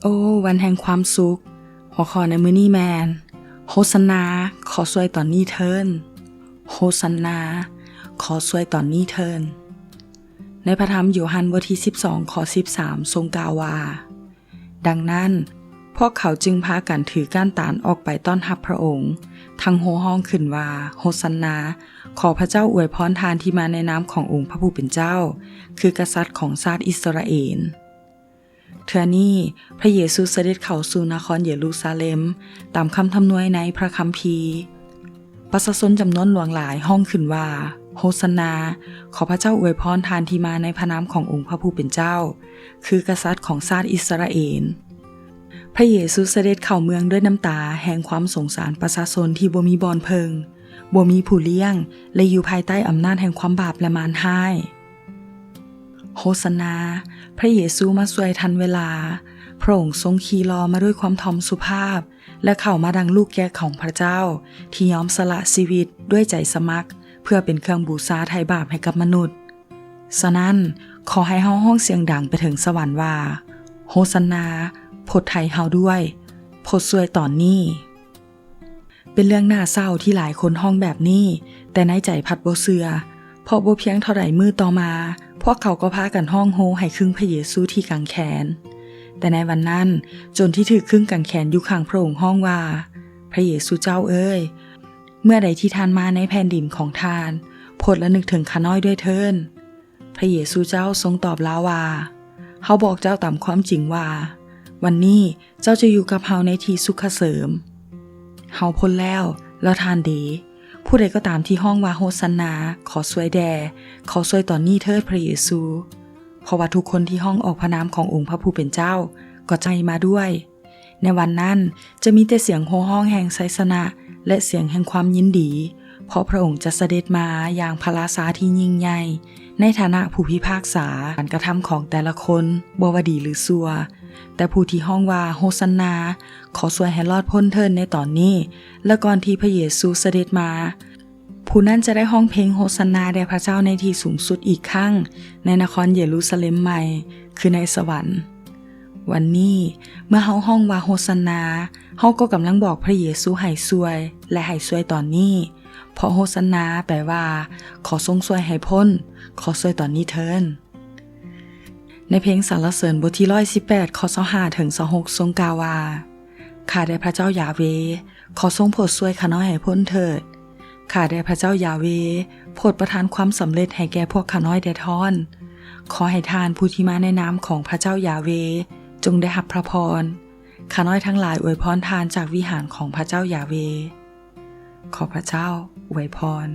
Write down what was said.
โอ้วันแห่งความสุขหัวข้อในมื้อนี้แมนโฮสนาขอช่วยตอนนี้เทินโฮสนาขอช่วยตอนนี้เทินในพระธรรมโยฮันบทที่12ข้อ13ทรงกล่าวว่าดังนั้นพวกเขาจึงพากันถือก้านตาลออกไปต้อนรับพระองค์ทั้งโห่ร้องขึ้นว่าโฮสนาขอพระเจ้าอวยพรทานที่มาในนามขององค์พระผู้เป็นเจ้าคือกษัตริย์ของชาติอิสราเอลเทื่อนี้พระเยซูเสด็จเข้าสู่นครเยรูซาเล็มตามคำทำนวยในพระคัมภีร์ประชาชนจำนวนหลวงหลายห้องขึ้นว่าโฮสนาขอพระเจ้าอวยพรทานที่มาในพระนามขององค์พระผู้เป็นเจ้าคือกษัตริย์ของชาติอิสราเอลพระเยซูเสด็จเข้าเมืองด้วยน้ำตาแห่งความสงสารประชาชนที่บ่มีบ่อนเพิงบ่มีผู้เลี้ยงและอยู่ภายใต้อำนาจแห่งความบาปและมารร้ายโฮสนาพระเยซูมาช่วยทันเวลาพระองค์ทรงขี่ลอมาด้วยความถ่อมสุภาพและเข้ามาดังลูกแกะของพระเจ้าที่ยอมสละชีวิตด้วยใจสมัครเพื่อเป็นเครื่องบูชาไถ่บาปให้กับมนุษย์ฉะนั้นขอให้เฮาร้องเสียงดังไปถึงสวรรค์ว่าโฮสนาโปรดไถ่เฮาด้วยโปรดช่วยตอนนี้เป็นเรื่องน่าเศร้าที่หลายคนห้องแบบนี้แต่ในใจพัดบ่เชื่อเพราะบ่เพียงเท่าใดมื้อต่อมาพวกเขาก็พากันห้องโฮให้ครึ่งพระเยซูที่กางแขนแต่ในวันนั้นจนที่ถือครึ่งกางแขนอยู่ข้างพระองค์ห้องว่าพระเยซูเจ้าเอ้ยเมื่อใดที่ท่านมาในแผ่นดินของท่านโปรดระลึกถึงข้าน้อยด้วยเถิดพระเยซูเจ้าทรงตอบลาว่าเฮาบอกเจ้าตามความจริงว่าวันนี้เจ้าจะอยู่กับเฮาในที่สุขเสริมเฮาพ้นแล้วท่านดีผู้ใดก็ตามที่ห้องว่าโฮสนาขอช่วยแด่ขอช่วยตอนนี้เถิดพระเยซูเพราะว่าทุกคนที่ห้องออกพระนามขององค์พระผู้เป็นเจ้าก็ใจมาด้วยในวันนั้นจะมีแต่เสียงโห่ร้องแห่งไสสนะและเสียงแห่งความยินดีเพราะพระองค์จะเสด็จมาอย่างพระราชาที่ยิ่งใหญ่ในฐานะผู้พิพากษาการกระทำของแต่ละคนบ่ว่าดีหรือชั่วแต่ผู้ที่ห้องว่าโฮสนาขอช่วยให้รอดพ้นเถิดในตอนนี้และก่อนที่พระเยซูเสด็จมาผู้นั้นจะได้ห้องเพลงโฮสนาแด่พระเจ้าในที่สูงสุดอีกครั้งในนครเยรูซาเล็มใหม่คือในสวรรค์วันนี้เมื่อเฮาห้องว่าโฮสนาเฮาก็กำลังบอกพระเยซูให้ช่วยและให้ช่วยตอนนี้เพราะโฮสนาแปลว่าขอทรงช่วยให้พ้นขอช่วยตอนนี้เถิดในเพลงสรรเสริญบทที่118ข้อ25ถึง26ทรงกล่าวว่าข้าแต่พระเจ้ายาเวห์ขอทรงโปรดช่วยข้าน้อยให้พ้นเถิดข้าแต่พระเจ้ายาเวห์โปรดประทานความสำเร็จให้แก่พวกข้าน้อยแด่ท่อนขอให้ทานผู้ที่มาในนามของพระเจ้ายาเวห์จงได้รับพระพรข้าน้อยทั้งหลายอวยพรทานจากวิหารของพระเจ้ายาเวห์ขอพระเจ้าอวยพร